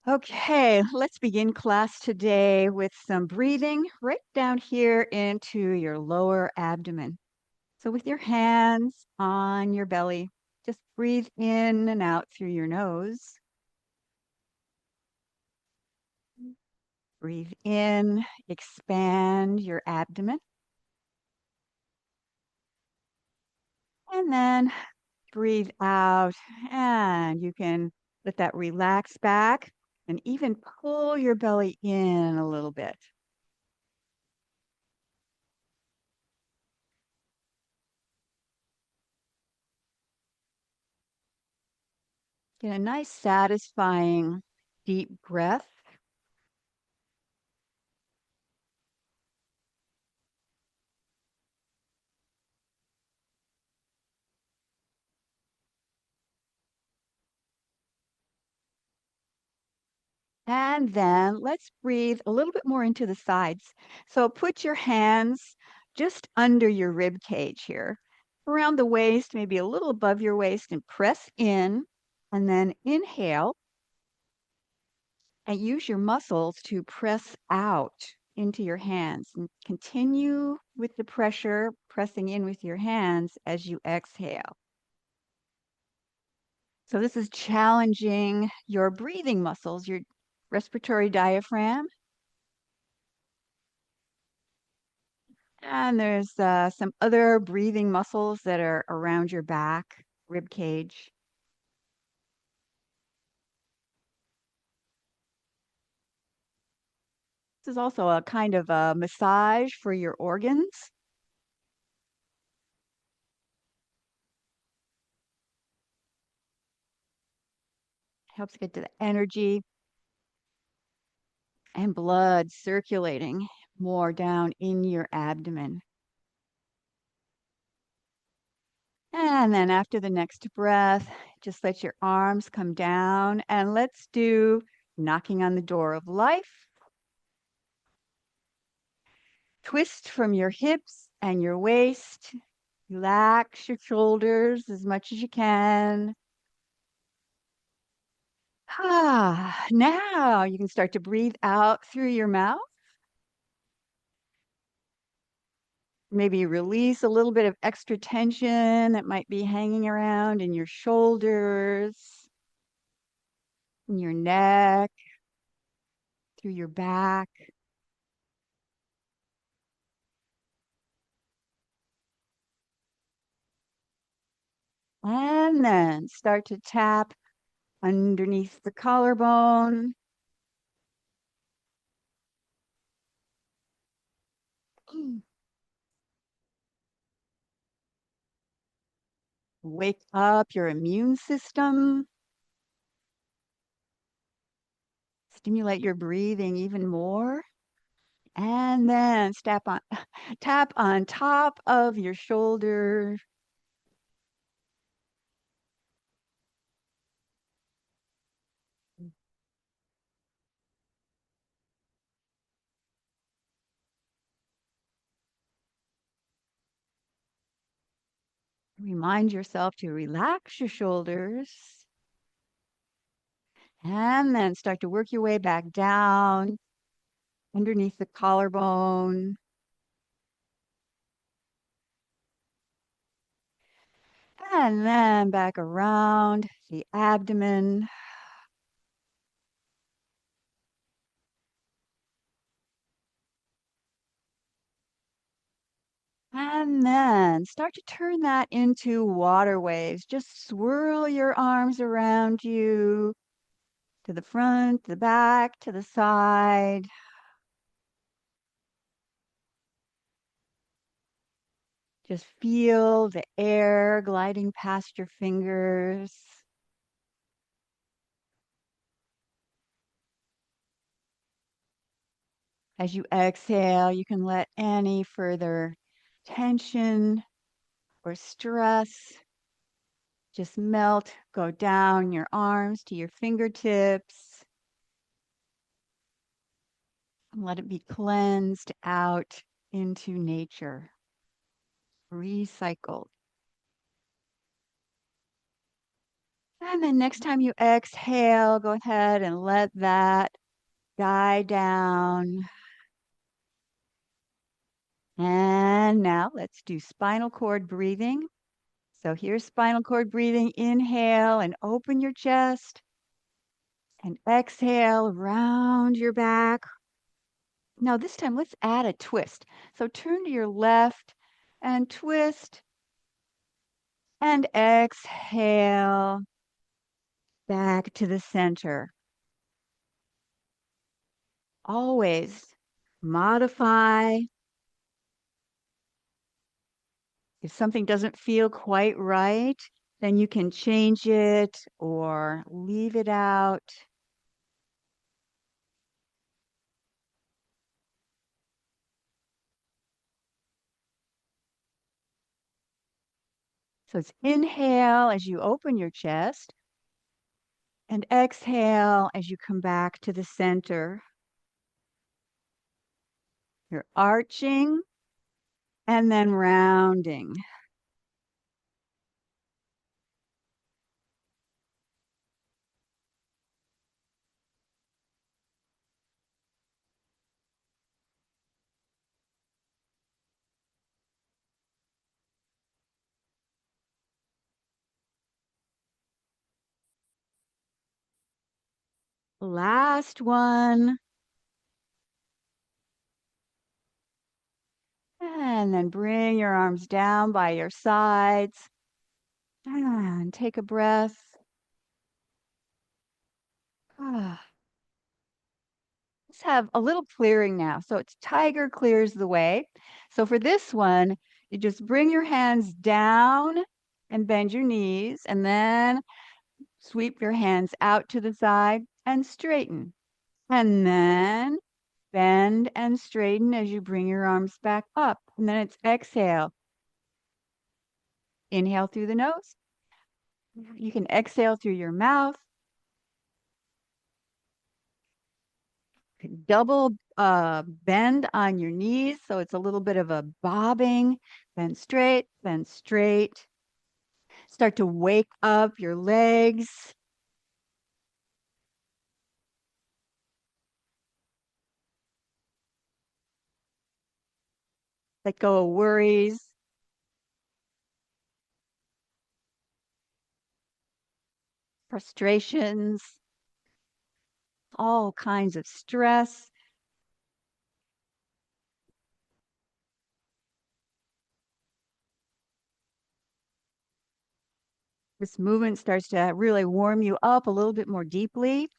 Okay, let's begin class today with some breathing right down here into your lower abdomen. So with your hands on your belly, just breathe in and out through your nose. Breathe in, expand your abdomen, and then breathe out. And you can let that relax back and even pull your belly in a little bit. Get a nice, satisfying, deep breath. And then let's breathe a little bit more into the sides. So put your hands just under your rib cage here, around the waist, maybe a little above your waist, and press in. And then inhale and use your muscles to press out into your hands. And continue with the pressure, pressing in with your hands as you exhale. So this is challenging your breathing muscles, your respiratory diaphragm. And there's some other breathing muscles that are around your back, rib cage. This is also a kind of a massage for your organs. Helps get to the energy and blood circulating more down in your abdomen. And then after the next breath, just let your arms come down and let's do knocking on the door of life. Twist from your hips and your waist. Relax your shoulders as much as you can. Now you can start to breathe out through your mouth. Maybe release a little bit of extra tension that might be hanging around in your shoulders, in your neck, through your back. And then start to tap underneath the collarbone. Wake up your immune system. Stimulate your breathing even more. And then tap on top of your shoulder. Remind yourself to relax your shoulders. And then start to work your way back down underneath the collarbone. And then back around the abdomen. And then start to turn that into water waves. Just swirl your arms around you to the front, the back, to the side. Just feel the air gliding past your fingers. As you exhale, you can let any further tension or stress just melt, go down your arms to your fingertips, and let it be cleansed out into nature, recycled. And then next time you exhale, go ahead and let that die down. And now let's do spinal cord breathing. So here's spinal cord breathing. Inhale and open your chest. And exhale, round your back. Now this time let's add a twist. So turn to your left and twist and exhale back to the center. Always modify. If something doesn't feel quite right, then you can change it or leave it out. So it's inhale as you open your chest and exhale as you come back to the center. You're arching and then rounding. Last one. And then bring your arms down by your sides. And take a breath. Ah, let's have a little clearing now. So it's tiger clears the way. So for this one, you just bring your hands down and bend your knees, and then sweep your hands out to the side and straighten. And then bend and straighten as you bring your arms back up. And then it's exhale. Inhale through the nose. You can exhale through your mouth. Double bend on your knees. So it's a little bit of a bobbing. Bend straight, bend straight. Start to wake up your legs. Let go of worries, frustrations, all kinds of stress. This movement starts to really warm you up a little bit more deeply.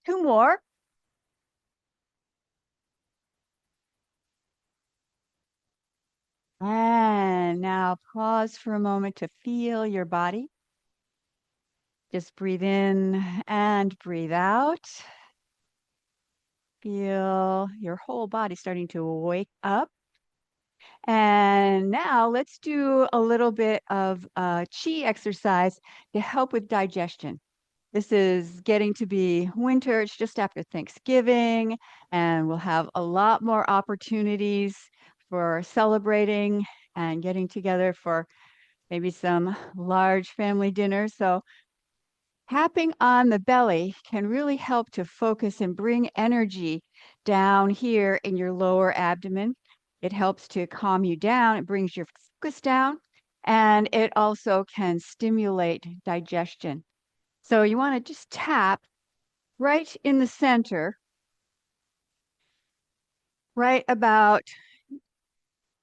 2 more. And now pause for a moment to feel your body. Just breathe in and breathe out. Feel your whole body starting to wake up. And now let's do a little bit of chi exercise to help with digestion. This is getting to be winter. It's just after Thanksgiving, and we'll have a lot more opportunities for celebrating and getting together for maybe some large family dinner. So tapping on the belly can really help to focus and bring energy down here in your lower abdomen. It helps to calm you down, it brings your focus down, and it also can stimulate digestion. So you want to just tap right in the center, right about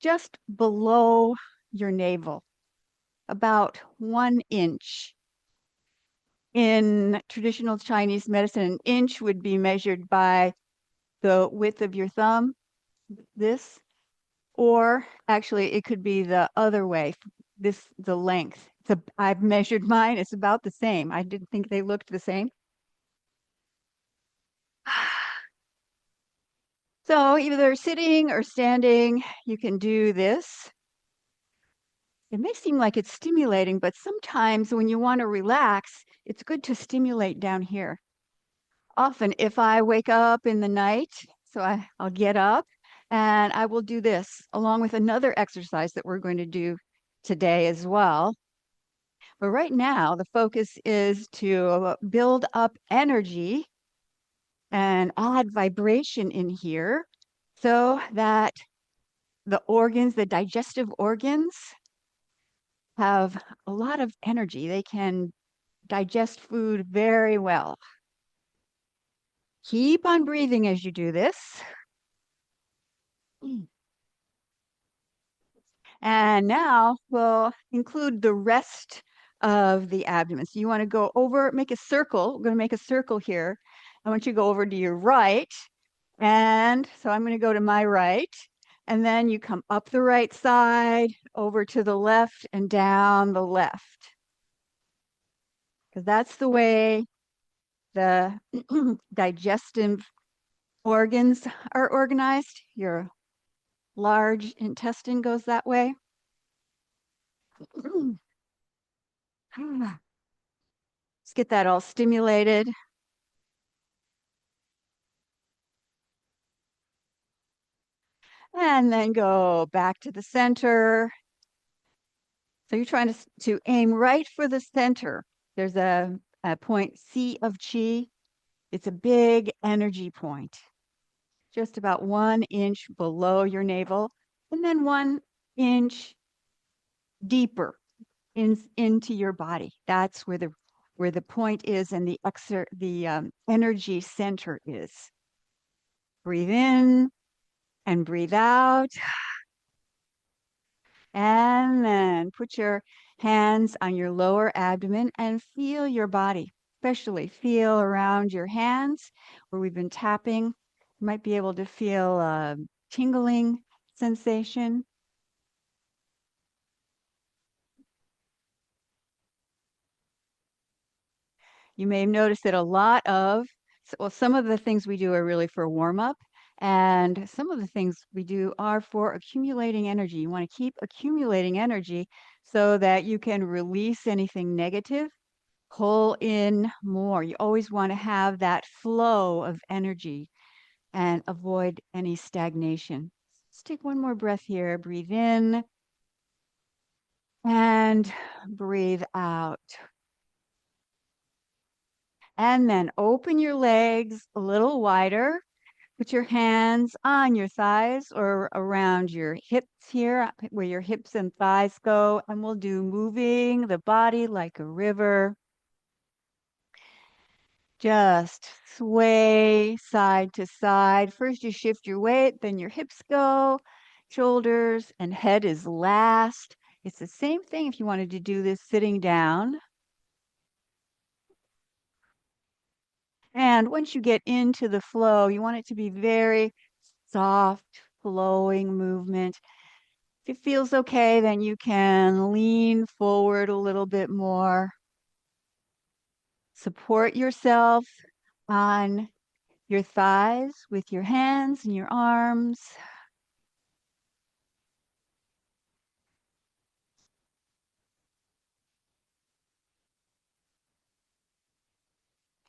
just below your navel, about 1 inch. In traditional Chinese medicine, an inch would be measured by the width of your thumb, this, or actually it could be the other way, the length. I've measured mine, it's about the same. I didn't think they looked the same. So either sitting or standing, you can do this. It may seem like it's stimulating, but sometimes when you want to relax, it's good to stimulate down here. Often, if I wake up in the night, I'll get up and I will do this along with another exercise that we're going to do today as well. But right now, the focus is to build up energy and add vibration in here so that the organs, the digestive organs, have a lot of energy. They can digest food very well. Keep on breathing as you do this. And now we'll include the rest of the abdomen. So you want to go over, make a circle. We're going to make a circle here. I want you to go over to your right. And so I'm going to go to my right. And then you come up the right side, over to the left, and down the left. Because that's the way the digestive organs are organized. Your large intestine goes that way. Let's get that all stimulated. And then go back to the center. So you're trying to aim right for the center. There's a point C of chi. It's a big energy point, just about 1 inch below your navel, and then 1 inch deeper into your body. That's where the point is and the energy center is. Breathe in and breathe out. And then put your hands on your lower abdomen and feel your body, especially feel around your hands where we've been tapping. You might be able to feel a tingling sensation. You may have noticed that some of the things we do are really for warm up, and some of the things we do are for accumulating energy. You want to keep accumulating energy so that you can release anything negative, pull in more. You always want to have that flow of energy and avoid any stagnation. Let's take one more breath here. Breathe in and breathe out. And then open your legs a little wider. Put your hands on your thighs or around your hips here, where your hips and thighs go. And we'll do moving the body like a river. Just sway side to side. First, you shift your weight, then your hips go, shoulders, and head is last. It's the same thing if you wanted to do this sitting down. And once you get into the flow, you want it to be very soft, flowing movement. If it feels okay, then you can lean forward a little bit more. Support yourself on your thighs with your hands and your arms.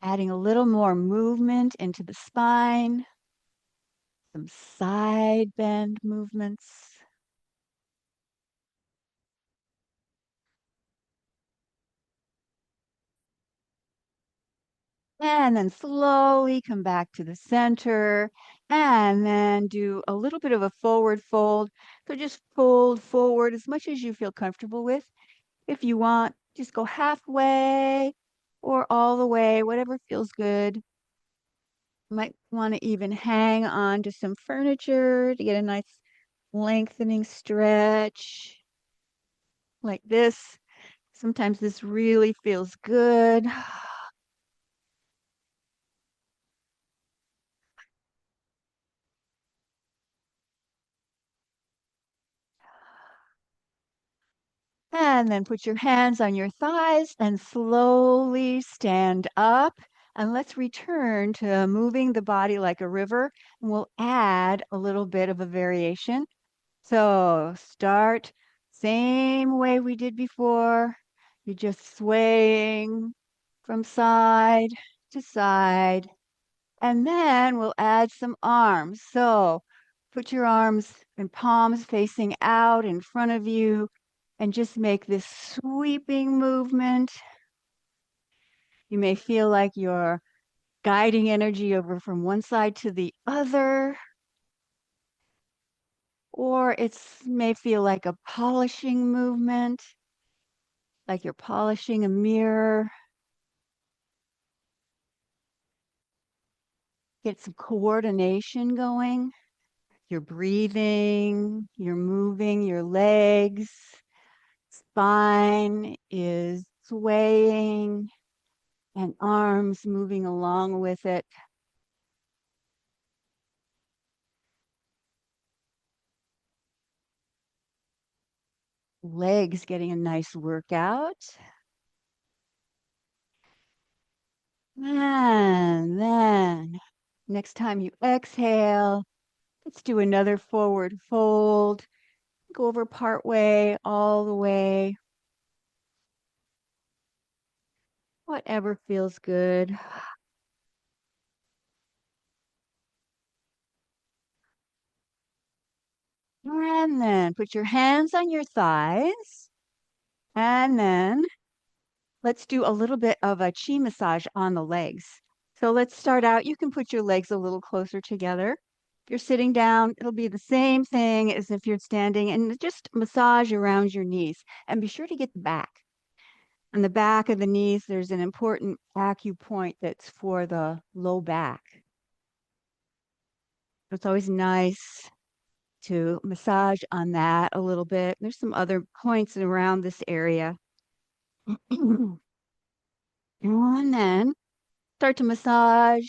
Adding a little more movement into the spine, some side bend movements. And then slowly come back to the center and then do a little bit of a forward fold. So just fold forward as much as you feel comfortable with. If you want, just go halfway or all the way, whatever feels good. You might want to even hang on to some furniture to get a nice lengthening stretch like this. Sometimes this really feels good. And then put your hands on your thighs and slowly stand up. And let's return to moving the body like a river, and we'll add a little bit of a variation. So start same way we did before. You're just swaying from side to side. And then we'll add some arms. So put your arms and palms facing out in front of you and just make this sweeping movement. You may feel like you're guiding energy over from one side to the other, or it may feel like a polishing movement, like you're polishing a mirror. Get some coordination going. You're breathing, you're moving your legs, spine is swaying, and arms moving along with it. Legs getting a nice workout. And then next time you exhale, let's do another forward fold. Go over part way, all the way. Whatever feels good. And then put your hands on your thighs. And then let's do a little bit of a chi massage on the legs. So let's start out. You can put your legs a little closer together. If you're sitting down, it'll be the same thing as if you're standing, and just massage around your knees. And be sure to get the back. On the back of the knees, there's an important acupoint that's for the low back. It's always nice to massage on that a little bit. There's some other points around this area. And then start to massage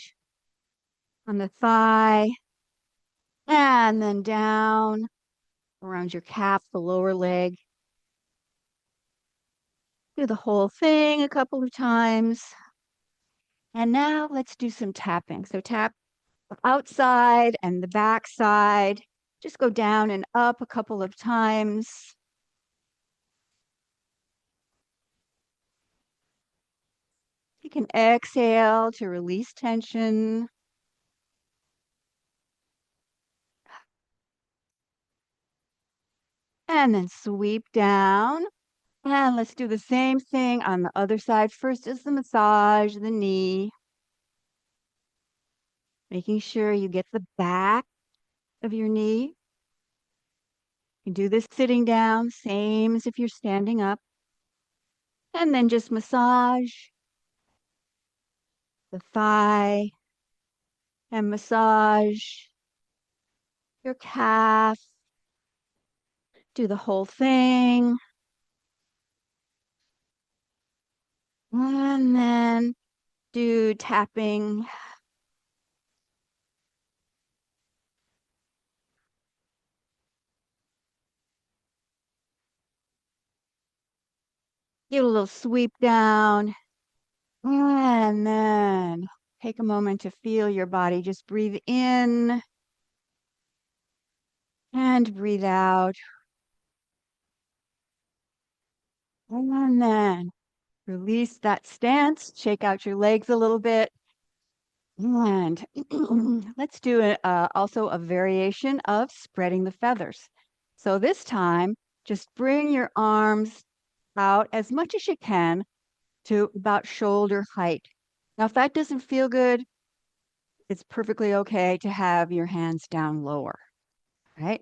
on the thigh and then down around your calf, the lower leg. Do the whole thing a couple of times. And now let's do some tapping. So tap the outside and the back side. Just go down and up a couple of times. You can exhale to release tension. And then sweep down. And let's do the same thing on the other side. First is the massage, the knee, making sure you get the back of your knee. You do this sitting down, same as if you're standing up. And then just massage the thigh and massage your calf. Do the whole thing. And then do tapping. Get a little sweep down. And then take a moment to feel your body. Just breathe in and breathe out. And then release that stance. Shake out your legs a little bit. And let's do also a variation of spreading the feathers. So this time, just bring your arms out as much as you can to about shoulder height. Now, if that doesn't feel good, it's perfectly okay to have your hands down lower, right?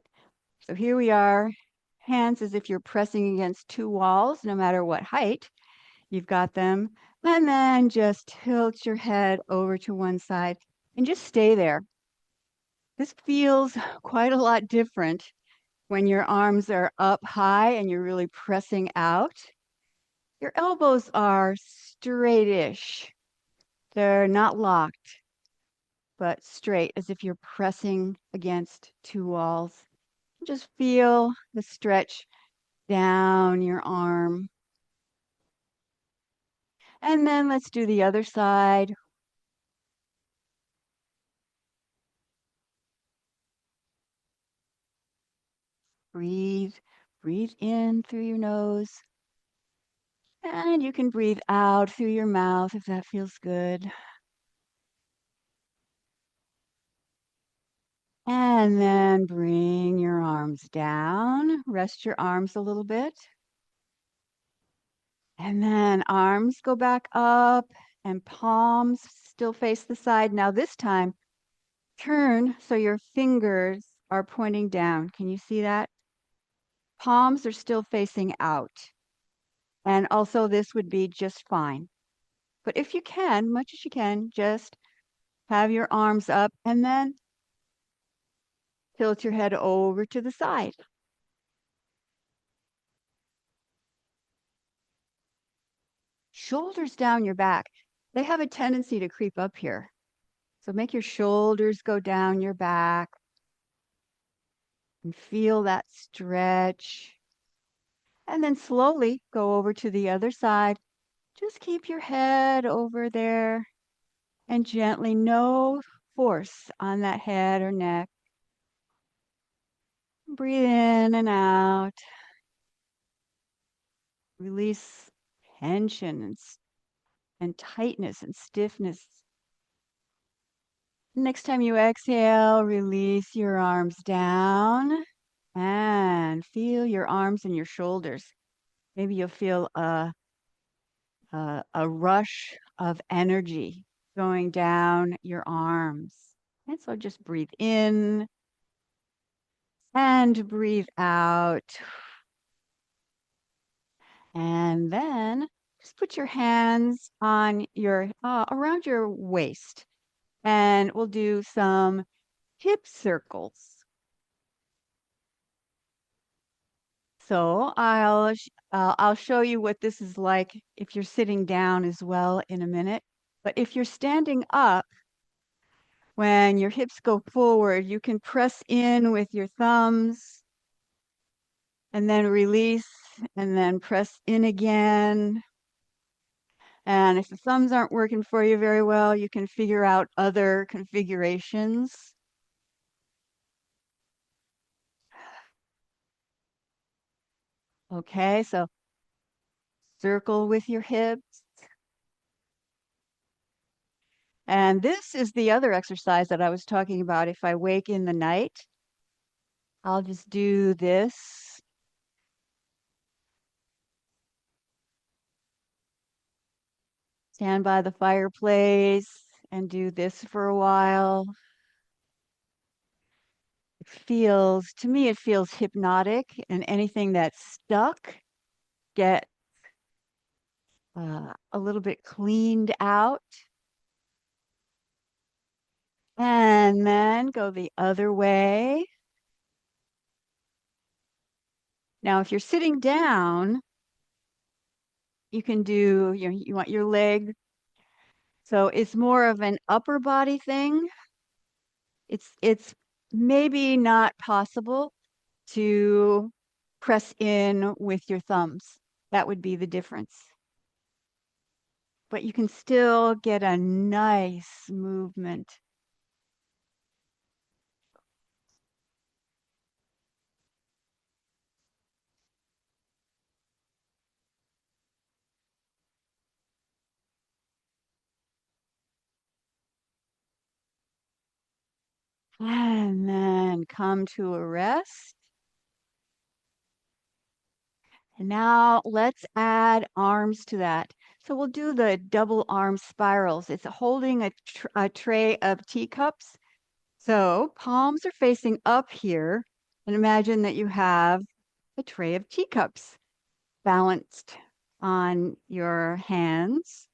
So here we are, hands as if you're pressing against two walls, no matter what height. You've got them. And then just tilt your head over to one side and just stay there. This feels quite a lot different when your arms are up high and you're really pressing out. Your elbows are straightish. They're not locked, but straight as if you're pressing against two walls. Just feel the stretch down your arm. And then let's do the other side. breathe. Breathe in through your nose. And you can breathe out through your mouth if that feels good. And then bring your arms down. Rest your arms a little bit. And then arms go back up and palms still face the side. Now this time, turn so your fingers are pointing down. Can you see that? Palms are still facing out. And also this would be just fine. But if you can, much as you can, just have your arms up and then tilt your head over to the side. Shoulders down your back. They have a tendency to creep up here. So make your shoulders go down your back and feel that stretch. And then slowly go over to the other side. Just keep your head over there and gently, no force on that head or neck. Breathe in and out. Release tension and tightness and stiffness. Next time you exhale, release your arms down and feel your arms and your shoulders. Maybe you'll feel a rush of energy going down your arms. And so just breathe in and breathe out. And then just put your hands on your around your waist, and we'll do some hip circles. So I'll show you what this is like if you're sitting down as well in a minute. But if you're standing up, when your hips go forward, you can press in with your thumbs and then release and then press in again. And if the thumbs aren't working for you very well, you can figure out other configurations. Okay, so circle with your hips. And this is the other exercise that I was talking about. If I wake in the night, I'll just do this. Stand by the fireplace and do this for a while. To me, it feels hypnotic, and anything that's stuck get a little bit cleaned out. And then go the other way. Now, if you're sitting down, you can do, you want your leg. So it's more of an upper body thing. It's maybe not possible to press in with your thumbs. That would be the difference. But you can still get a nice movement. And then come to a rest. And now let's add arms to that. So we'll do the double arm spirals. It's holding a tray of teacups. So palms are facing up here. And imagine that you have a tray of teacups balanced on your hands.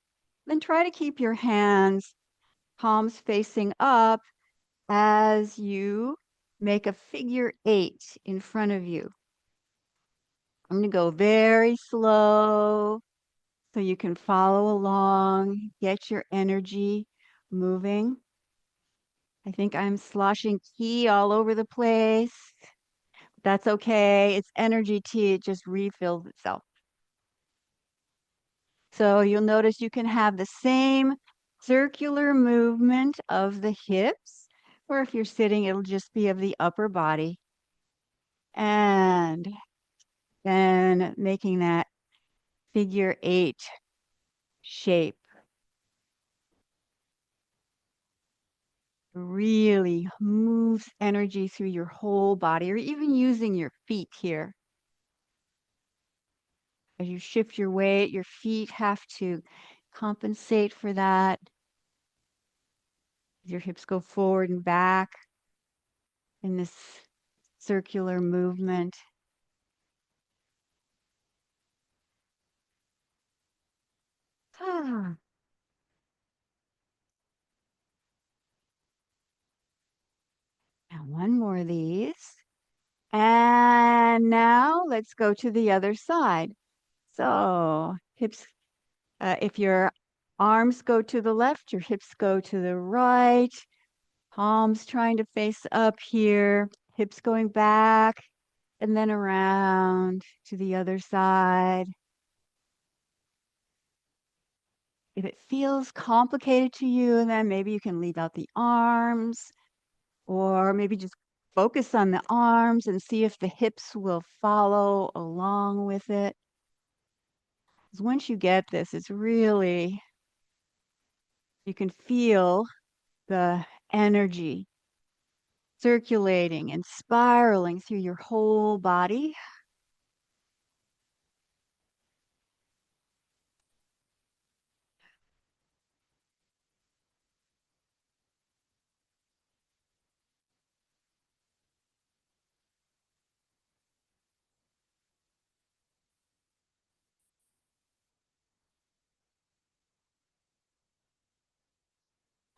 Then try to keep your hands, palms facing up as you make a figure 8 in front of you. I'm going to go very slow so you can follow along, get your energy moving. I think I'm sloshing tea all over the place. That's okay. It's energy tea. It just refills itself. So you'll notice you can have the same circular movement of the hips, or if you're sitting, it'll just be of the upper body. And then making that figure 8 shape. Really moves energy through your whole body, or even using your feet here. As you shift your weight, your feet have to compensate for that. Your hips go forward and back in this circular movement. Ah. Now one more of these. And now let's go to the other side. So hips, if your arms go to the left, your hips go to the right. Palms trying to face up here, hips going back and then around to the other side. If it feels complicated to you, then maybe you can leave out the arms, or maybe just focus on the arms and see if the hips will follow along with it. 'Cause once you get this, it's really, you can feel the energy circulating and spiraling through your whole body.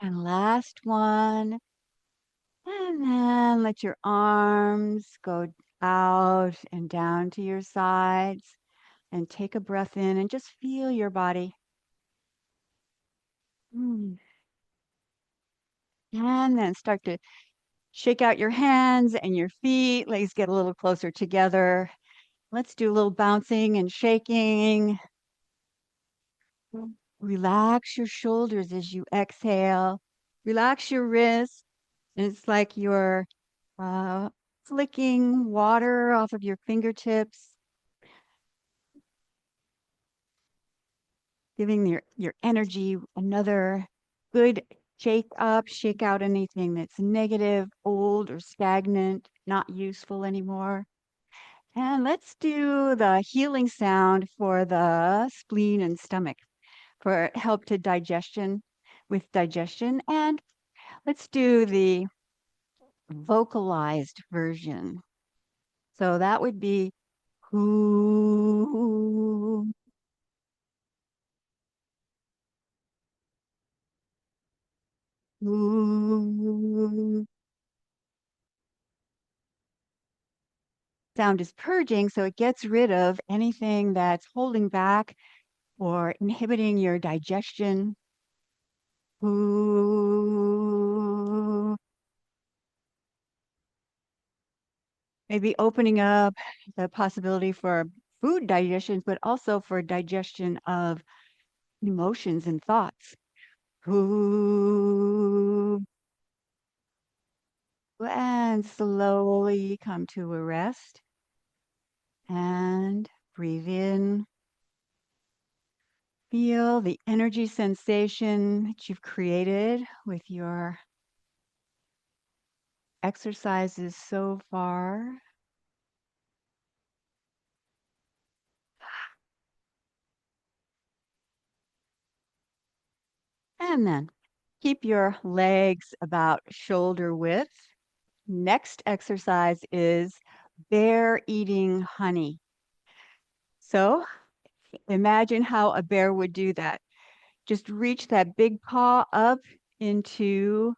And last one. And then let your arms go out and down to your sides, and take a breath in and just feel your body. Mm. And then start to shake out your hands and your feet. Legs get a little closer together. Let's do a little bouncing and shaking. Relax your shoulders as you exhale. Relax your wrists. And it's like you're uh, flicking water off of your fingertips, giving your energy another good shake out anything that's negative, old, or stagnant, not useful anymore. And let's do the healing sound for the spleen and stomach for help to digestion with digestion. And let's do the vocalized version. So that would be who. Sound is purging, so it gets rid of anything that's holding back or inhibiting your digestion. Ooh. Maybe opening up the possibility for food digestion, but also for digestion of emotions and thoughts. Ooh. And slowly come to a rest and breathe in. Feel the energy sensation that you've created with your exercises so far. And then keep your legs about shoulder width. Next exercise is bear eating honey. So imagine how a bear would do that. Just reach that big paw up into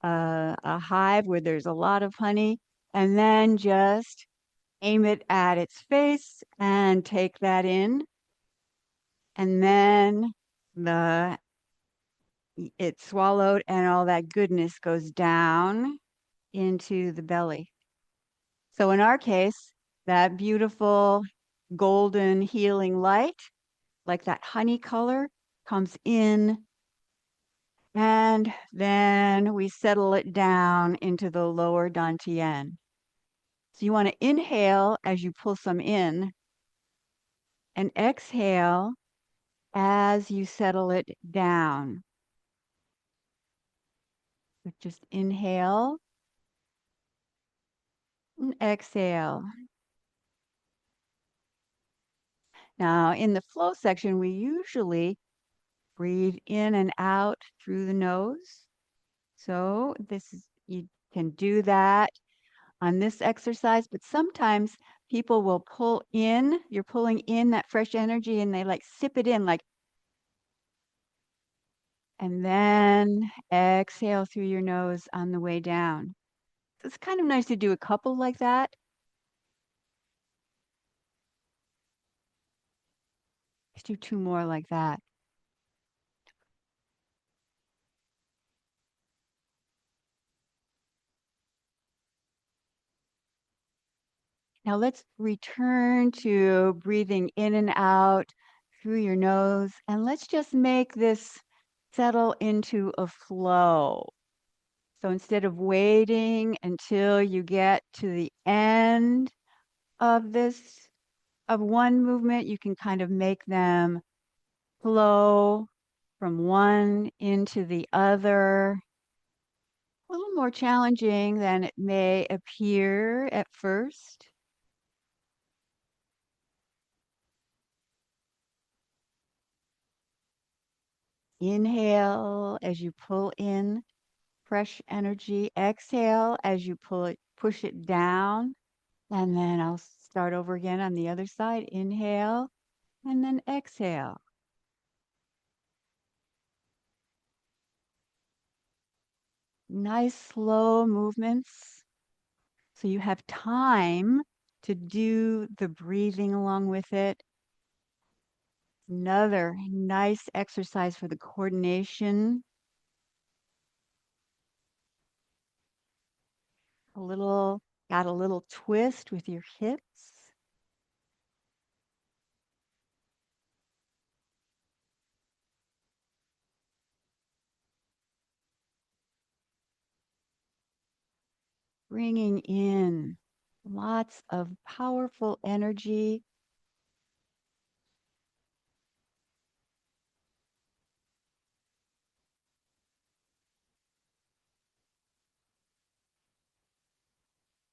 a hive where there's a lot of honey, and then just aim it at its face and take that in. And then the it's swallowed and all that goodness goes down into the belly. So in our case, that beautiful golden healing light, like that honey color, comes in, and then we settle it down into the lower dantian. So you want to inhale as you pull some in and exhale as you settle it down. So just inhale and exhale. Now, in the flow section, we usually breathe in and out through the nose. So you can do that on this exercise, but sometimes people will pull in, you're pulling in that fresh energy and they like sip it in like, and then exhale through your nose on the way down. So it's kind of nice to do a couple like that. Let's do two more like that. Now let's return to breathing in and out through your nose, and let's just make this settle into a flow. So instead of waiting until you get to the end of one movement, you can kind of make them flow from one into the other. A little more challenging than it may appear at first. Inhale as you pull in fresh energy. Exhale as you push it down. And then I'll start over again on the other side. Inhale and then exhale. Nice slow movements. So you have time to do the breathing along with it. Another nice exercise for the coordination. Got a little twist with your hips. Bringing in lots of powerful energy.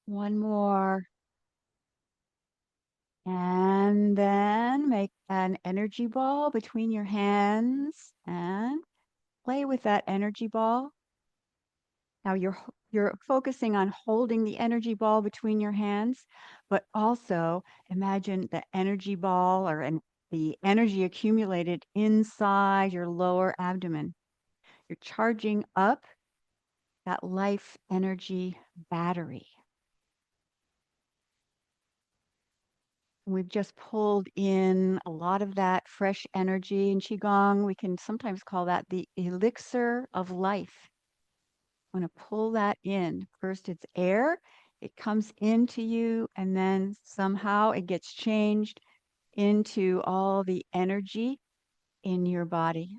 One more. And then make an energy ball between your hands and play with that energy ball. Now you're focusing on holding the energy ball between your hands, but also imagine the energy ball the energy accumulated inside your lower abdomen. You're charging up that life energy battery. We've just pulled in a lot of that fresh energy in Qigong. We can sometimes call that the elixir of life. Want to pull that in. First, it's air. It comes into you, and then somehow it gets changed into all the energy in your body.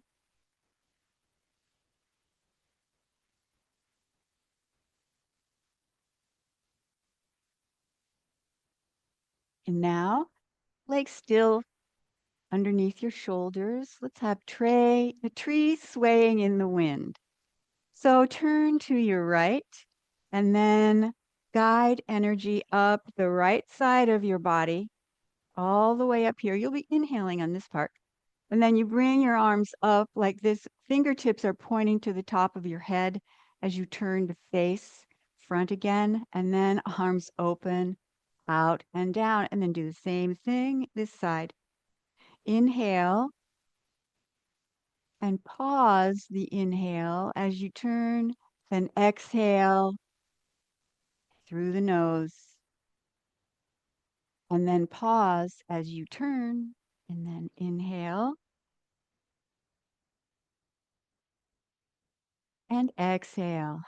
And now, legs still underneath your shoulders. Let's have a tree swaying in the wind. So turn to your right and then guide energy up the right side of your body, all the way up here. You'll be inhaling on this part. And then you bring your arms up like this. Fingertips are pointing to the top of your head as you turn to face front again. And then arms open, out and down. And then do the same thing this side. Inhale and pause the inhale as you turn. Then exhale through the nose. And then pause as you turn. And then inhale and exhale.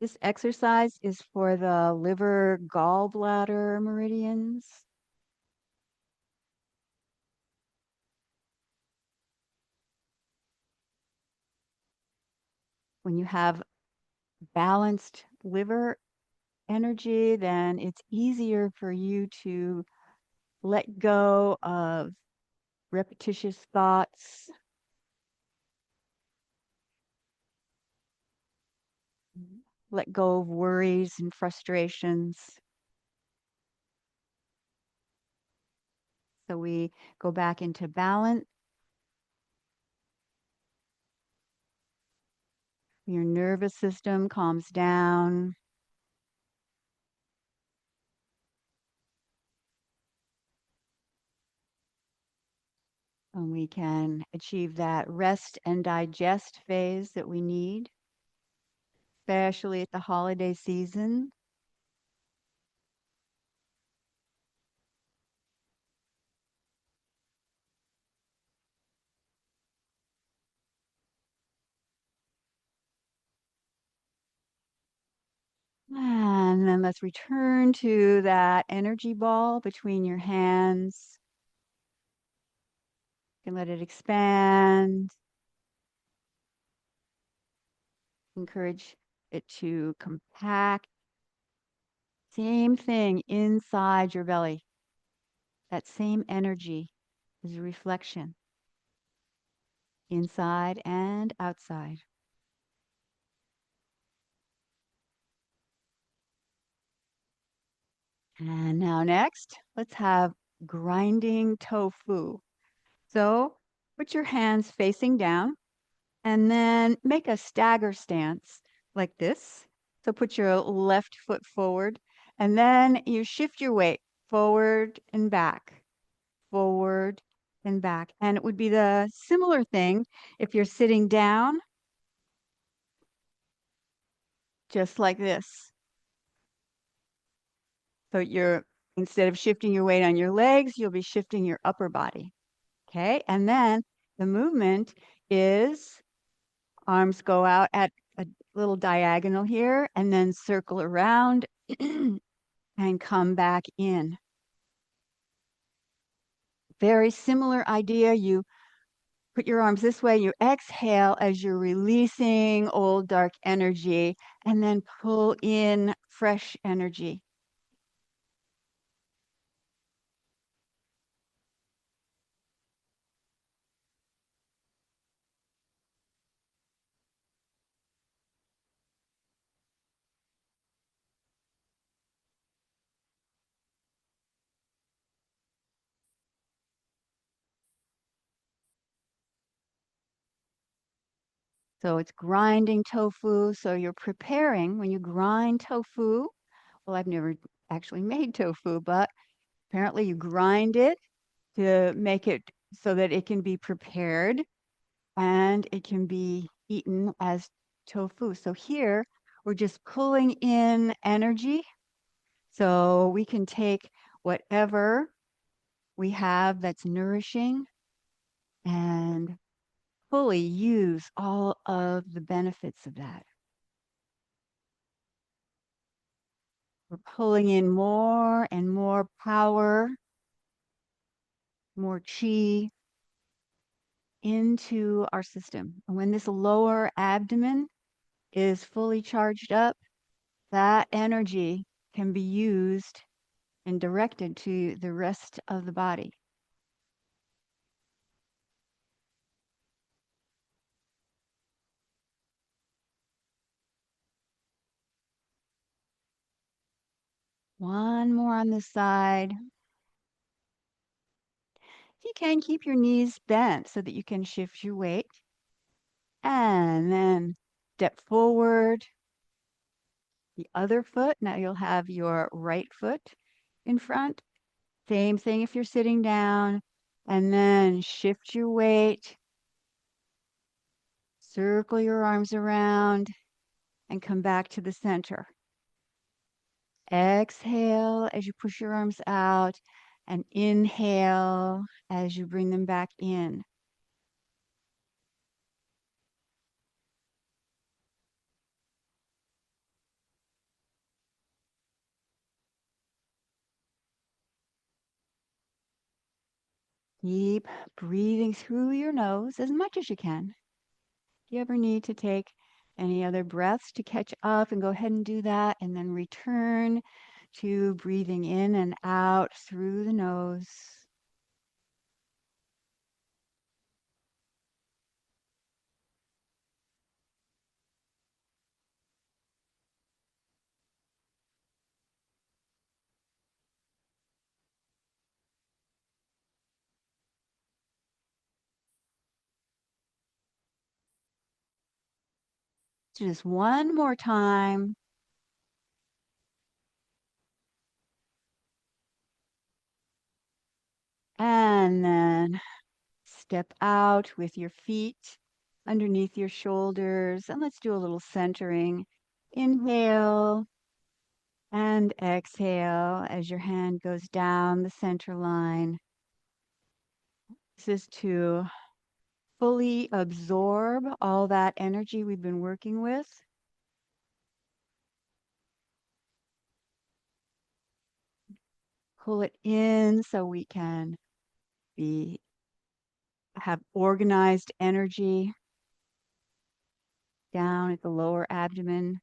This exercise is for the liver gallbladder meridians. When you have balanced liver energy, then it's easier for you to let go of repetitious thoughts, let go of worries and frustrations. So we go back into balance. Your nervous system calms down. And we can achieve that rest and digest phase that we need, especially at the holiday season. And then let's return to that energy ball between your hands. You can let it expand. Encourage it to compact. Same thing inside your belly. That same energy is a reflection inside and outside. And now next, let's have grinding tofu. So put your hands facing down and then make a stagger stance like this. So put your left foot forward and then you shift your weight forward and back. And it would be the similar thing if you're sitting down, just like this. So you're, instead of shifting your weight on your legs, you'll be shifting your upper body. Okay. And then the movement is arms go out at a little diagonal here and then circle around and come back in. Very similar idea. You put your arms this way, you exhale as you're releasing old dark energy and then pull in fresh energy. So it's grinding tofu. So you're preparing when you grind tofu. Well, I've never actually made tofu, but apparently you grind it to make it so that it can be prepared and it can be eaten as tofu. So here we're just pulling in energy. So we can take whatever we have that's nourishing and fully use all of the benefits of that. We're pulling in more and more power, more chi into our system. And when this lower abdomen is fully charged up, that energy can be used and directed to the rest of the body. One more on this side. You can keep your knees bent so that you can shift your weight. And then step forward, the other foot. Now you'll have your right foot in front. Same thing if you're sitting down. And then shift your weight, circle your arms around, and come back to the center. Exhale as you push your arms out, and inhale as you bring them back in. Keep breathing through your nose as much as you can. If you ever need to take any other breaths to catch up, and go ahead and do that, and then return to breathing in and out through the nose. Just one more time. And then step out with your feet underneath your shoulders. And let's do a little centering. Inhale and exhale as your hand goes down the center line. This is to fully absorb all that energy we've been working with. Pull it in so we can be have organized energy down at the lower abdomen.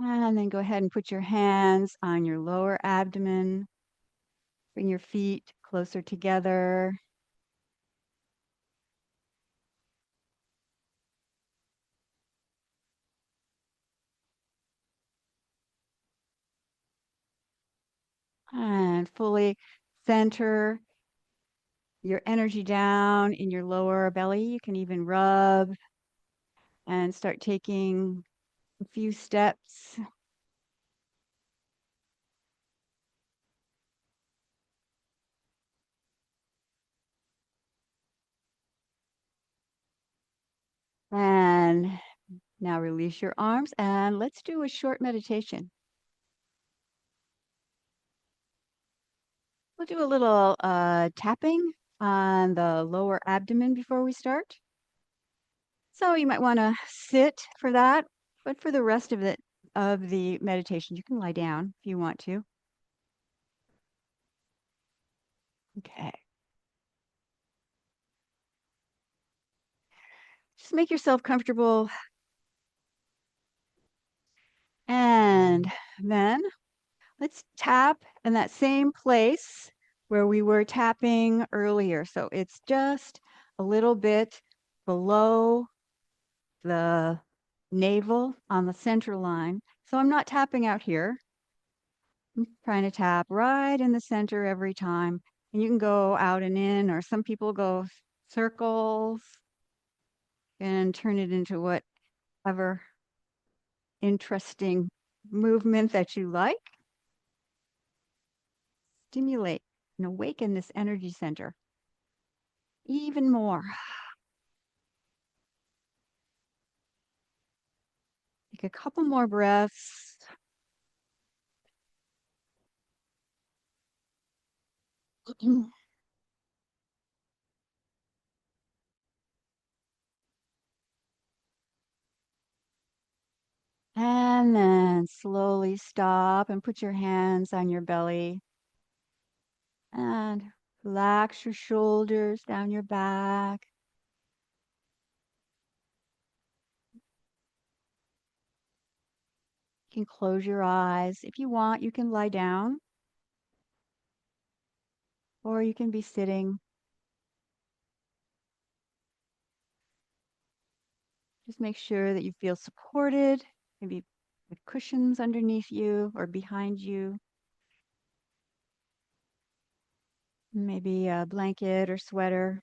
And then go ahead and put your hands on your lower abdomen. Bring your feet closer together. And fully center your energy down in your lower belly. You can even rub and start taking a few steps. And now release your arms and let's do a short meditation. We'll do a little tapping on the lower abdomen before we start. So you might want to sit for that, but for the rest of the meditation, you can lie down if you want to. Okay. Just make yourself comfortable. And then let's tap in that same place where we were tapping earlier. So it's just a little bit below the navel on the center line. So I'm not tapping out here. I'm trying to tap right in the center every time. And you can go out and in, or some people go circles and turn it into whatever interesting movement that you like. Stimulate and awaken this energy center even more. Take a couple more breaths. And then slowly stop and put your hands on your belly and relax your shoulders down your back. You can close your eyes. If you want, you can lie down or you can be sitting. Just make sure that you feel supported, maybe with cushions underneath you or behind you. Maybe a blanket or sweater.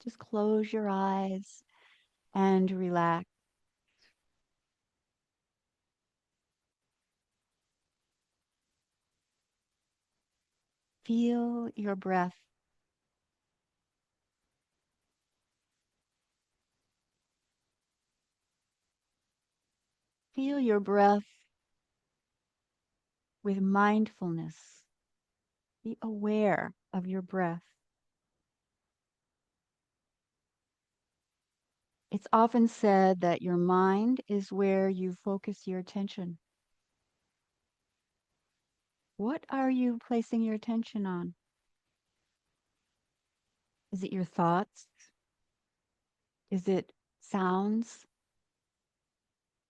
Just close your eyes and relax. Feel your breath. Feel your breath with mindfulness. Be aware of your breath. It's often said that your mind is where you focus your attention. What are you placing your attention on? Is it your thoughts? Is it sounds?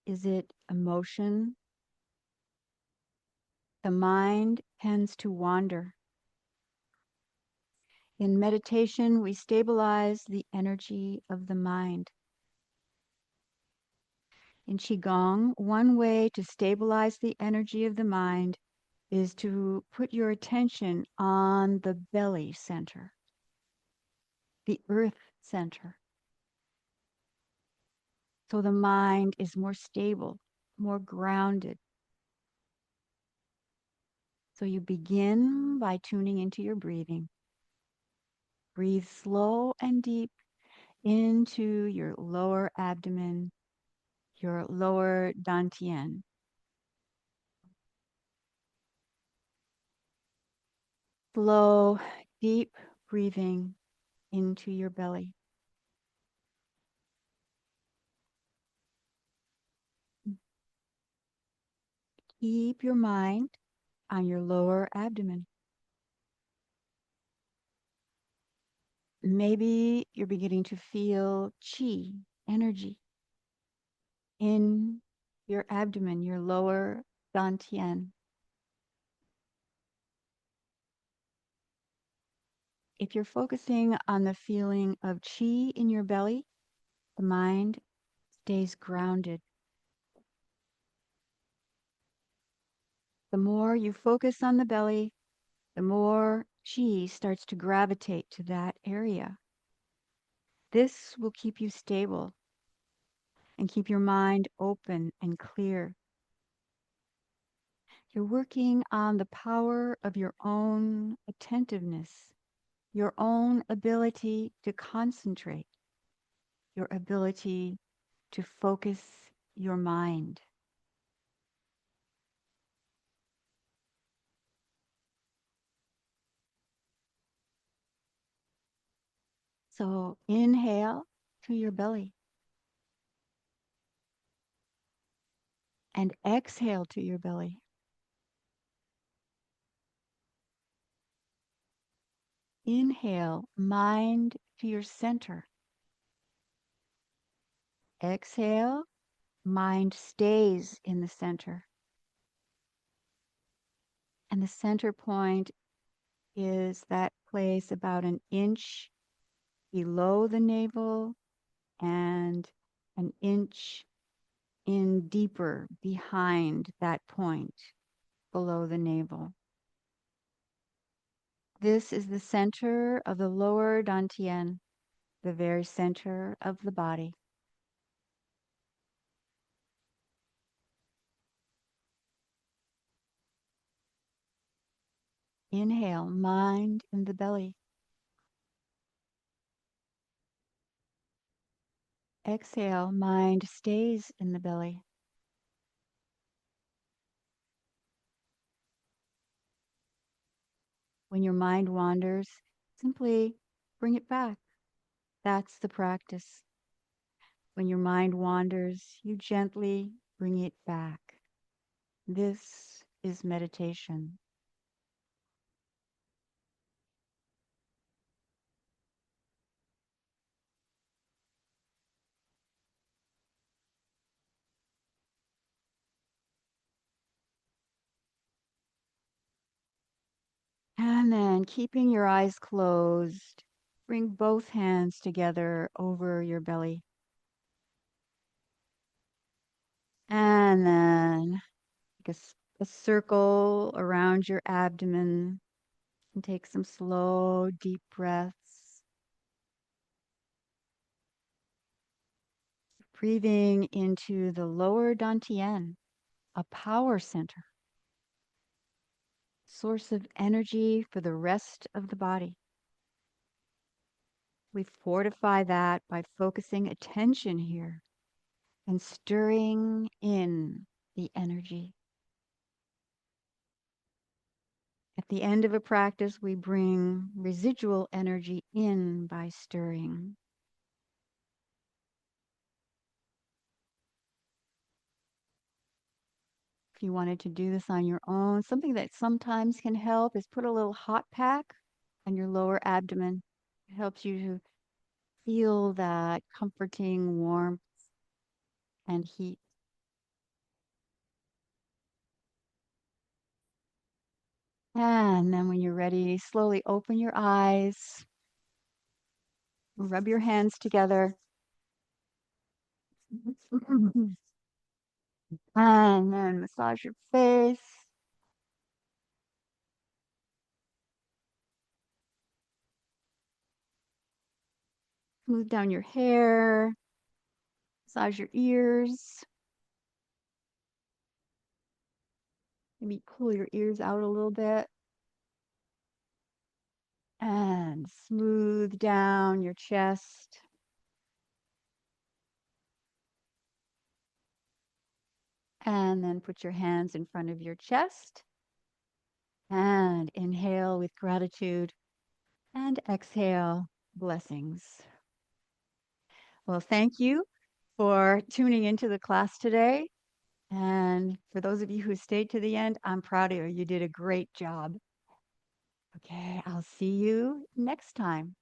Is it emotion? The mind tends to wander. In meditation, we stabilize the energy of the mind. In Qigong, one way to stabilize the energy of the mind is to put your attention on the belly center, the earth center. So the mind is more stable, more grounded. So you begin by tuning into your breathing. Breathe slow and deep into your lower abdomen, your lower dantian. Slow, deep breathing into your belly. Keep your mind on your lower abdomen. Maybe you're beginning to feel chi, energy, in your abdomen, your lower dantian. If you're focusing on the feeling of chi in your belly, the mind stays grounded. The more you focus on the belly, the more chi starts to gravitate to that area. This will keep you stable and keep your mind open and clear. You're working on the power of your own attentiveness, your own ability to concentrate, your ability to focus your mind. So inhale to your belly and exhale to your belly. Inhale, mind to your center. Exhale, mind stays in the center. And the center point is that place about an inch below the navel and an inch in deeper behind that point below the navel. This is the center of the lower dantian, the very center of the body. Inhale, mind in the belly. Exhale, mind stays in the belly. When your mind wanders, simply bring it back. That's the practice. When your mind wanders, you gently bring it back. This is meditation. And then keeping your eyes closed, bring both hands together over your belly. And then make a circle around your abdomen and take some slow, deep breaths. Breathing into the lower dantian, a power center, source of energy for the rest of the body. We fortify that by focusing attention here and stirring in the energy. At the end of a practice, we bring residual energy in by stirring. If you wanted to do this on your own, something that sometimes can help is put a little hot pack on your lower abdomen. It helps you to feel that comforting warmth and heat. And then when you're ready, slowly open your eyes, rub your hands together, and then massage your face. Smooth down your hair, massage your ears. Maybe pull your ears out a little bit. And smooth down your chest. And then put your hands in front of your chest. And inhale with gratitude. And exhale, blessings. Well, thank you for tuning into the class today. And for those of you who stayed to the end, I'm proud of you. You did a great job. Okay, I'll see you next time.